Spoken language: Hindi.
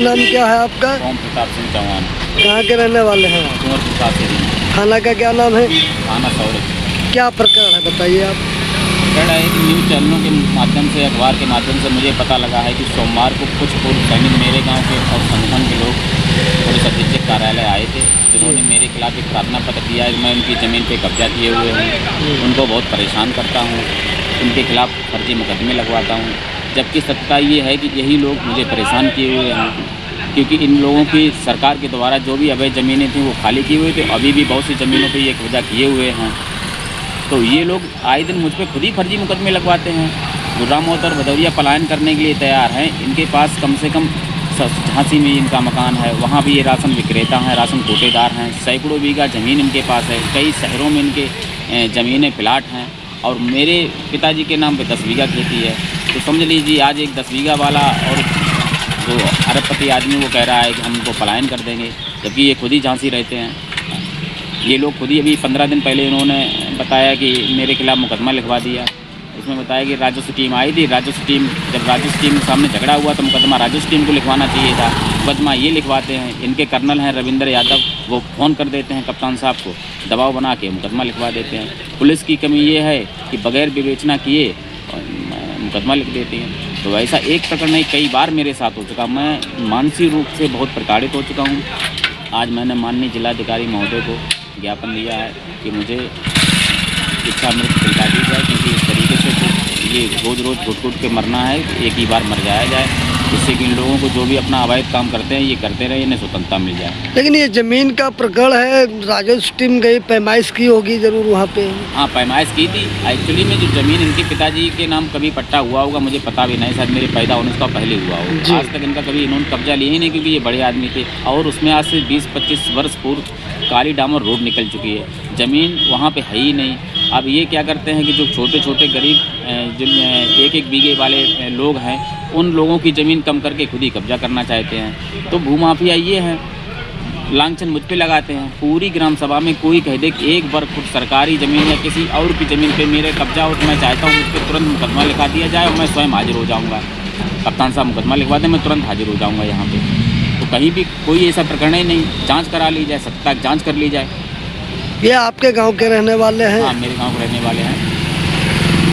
नाम क्या है आपका? ओम प्रताप सिंह चौहान, कहाँ के रहने वाले हैं आप? कुंवर प्रताप सिंह, थाना का क्या नाम है? थाना सौरभ। क्या प्रकरण है बताइए आप? कह है कि न्यूज़ चैनलों के माध्यम से, अखबार के माध्यम से मुझे पता लगा है कि सोमवार को कुछ पूर्व सैनिक मेरे गांव के और संगठन के लोग पुलिस अधीक्षक कार्यालय आए थे, जिन्होंने मेरे खिलाफ एक प्रार्थना पत्र दिया है कि मैं उनकी ज़मीन पे कब्जा किए हुए हूँ, उनको बहुत परेशान करता हूँ, उनके खिलाफ फर्जी मुकदमे लगवाता हूँ। जबकि सत्ता ये है कि यही लोग मुझे परेशान किए हुए हैं, क्योंकि इन लोगों की सरकार के द्वारा जो भी अवैध ज़मीनें थी वो खाली की हुई थी। अभी भी बहुत सी ज़मीनों पे ये कब्जा किए हुए हैं। तो ये लोग आए दिन मुझ पर खुद ही फर्जी मुकदमे लगवाते हैं। गुर्रामौत और भदौरिया पलायन करने के लिए तैयार हैं। इनके पास कम से कम झांसी में इनका मकान है, वहाँ भी ये राशन विक्रेता हैं, राशन कोटेदार हैं। सैकड़ों बीघा ज़मीन इनके पास है, कई शहरों में इनके ज़मीनें प्लाट हैं और मेरे पिताजी के नाम पे 10 बीघा खेती है। तो समझ लीजिए आज एक 10 बीघा वाला और जो अरबपति आदमी वो कह रहा है कि हम इनको पलायन कर देंगे, जबकि ये खुद ही झांसी रहते हैं। ये लोग खुद ही अभी 15 दिन पहले इन्होंने बताया कि मेरे खिलाफ मुकदमा लिखवा दिया। उसमें बताया कि राजस्व टीम आई थी, राजस्व टीम जब राजस्व टीम के सामने झगड़ा हुआ तो मुकदमा राजस्व टीम को लिखवाना चाहिए था। मुकदमा ये लिखवाते हैं, इनके कर्नल हैं रविंद्र यादव, वो फ़ोन कर देते हैं कप्तान साहब को, दबाव बना के मुकदमा लिखवा देते हैं। पुलिस की कमी ये है कि बगैर विवेचना किए मुकदमा लिख देती हैं। तो ऐसा एक प्रकरण नहीं, कई बार मेरे साथ हो चुका। मैं मानसिक रूप से बहुत प्रताड़ित हो चुका हूँ। आज मैंने माननीय जिलाधिकारी महोदय को ज्ञापन दिया है कि मुझे इच्छा मृत्यु दिला दी जाए, क्योंकि इस तरीके से तो ये रोज़ रोज़ घुट के मरना है, एक ही बार मर जाया जाए, जिससे कि इन लोगों को जो भी अपना अवैध काम करते हैं ये करते रहे, इन्हें स्वतंत्रता मिल जाए। लेकिन ये ज़मीन का प्रकरण है, राजस्व टीम गई, पैमाइश की होगी ज़रूर वहाँ पे। हाँ, पैमाइश की थी। एक्चुअली में जो ज़मीन इनके पिताजी के नाम कभी पट्टा हुआ होगा मुझे पता भी नहीं, शायद मेरे पैदा होने से पहले हुआ होगा। आज तक इनका कभी इन्होंने कब्जा लिया ही नहीं, क्योंकि ये बड़े आदमी थे और उसमें आज से 20-25 वर्ष पूर्व काली डामर रोड निकल चुकी है, ज़मीन वहाँ पे है ही नहीं। अब ये क्या करते हैं कि जो छोटे छोटे गरीब जिन 1-1 बीघे वाले लोग हैं, उन लोगों की ज़मीन कम करके खुद ही कब्जा करना चाहते हैं। तो भूमाफिया ये है, लांछन मुझ पे लगाते हैं। पूरी ग्राम सभा में कोई कह दे कि 1 वर्ग फुट सरकारी ज़मीन या किसी और की ज़मीन पे मेरे कब्जा हो तो मैं चाहता हूँ उस पर तुरंत मुकदमा लिखा दिया जाए और मैं स्वयं हाजिर हो जाऊँगा। कप्तान साहब मुकदमा लिखवा दें, मैं तुरंत हाजिर हो जाऊँगा यहाँ पे। तो कहीं भी कोई ऐसा प्रकरण ही नहीं, जांच करा ली जाए, सत्ता जांच कर ली जाए। ये आपके गांव के रहने वाले हैं? हाँ, मेरे गांव के रहने वाले हैं।